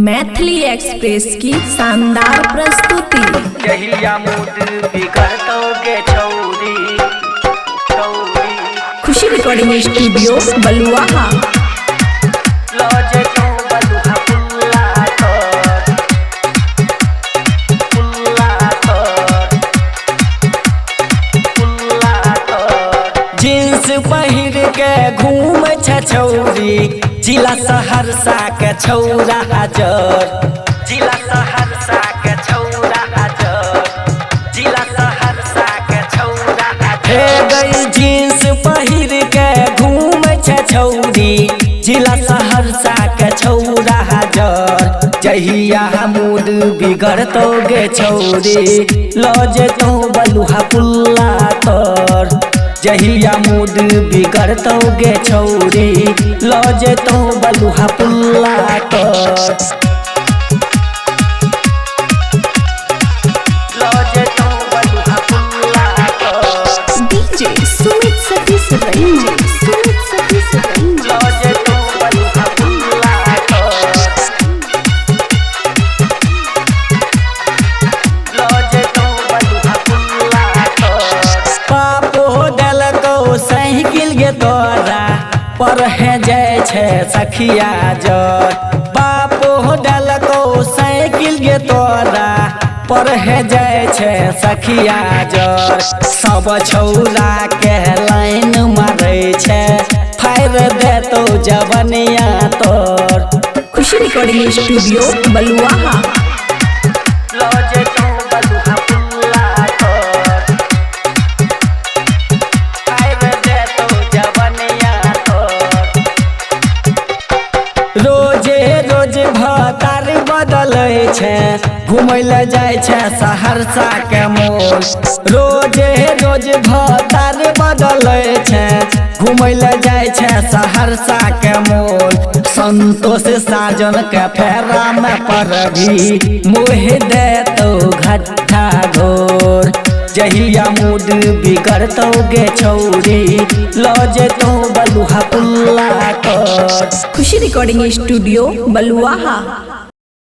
Maithili express की शानदार प्रस्तुति। जहिया मूड बिगड़तोगे छौरी खुशी रिकॉर्डिंग स्टूडियो बलुआहा। लॉज तो बलुहा जींस पहिर के घूम छौरी जिला सहरसा के छौरा हजर जिला सहरसा के छौरा हजर जिला सहरसा के छौरा हजर गई जींस पहिर के घूम छौरी जिला सहरसा के छौरा हजर जहिया मूड बिगड़तोगे छौरी लॉज तो बलुहा पुल्ला तर जहिया मूड बिगड़तोगे छौरी लॉज तो बलुहा पुल्ला तर लॉज तो बलुहा पुल्ला तर डीजे सुमित सतीश रंजन लॉज तो बलुहा पुल्ला तर लॉज तो बलुहा पुल्ला तर पापो साइकिल गे तोरा पर है जय छे सखिया जर बापो डालको साइकिल गे तोरा पर है जय छे सखिया जर सब छौरा के लाइन मारे छे फायर दे तो जवनिया तोर। खुशी रिकॉर्डिंग स्टूडियो बलुआहा। लॉज तो बलुहा पुल्ला तर रोजे रोज भतार बदलै छे घुमै ले जाय छे सहरसा के मोल रोजे रोज भतार बदलै छे घुमै ले जाय छे सहरसा के मोल संतोष साजन के फेरा में पर भी मोह दे तो घट्टा घोर जहिया मूड बिगड़तोगे छौरी लॉज तो बलुहा पुल्ला तर। खुशी रिकॉर्डिंग स्टूडियो बलुआहा।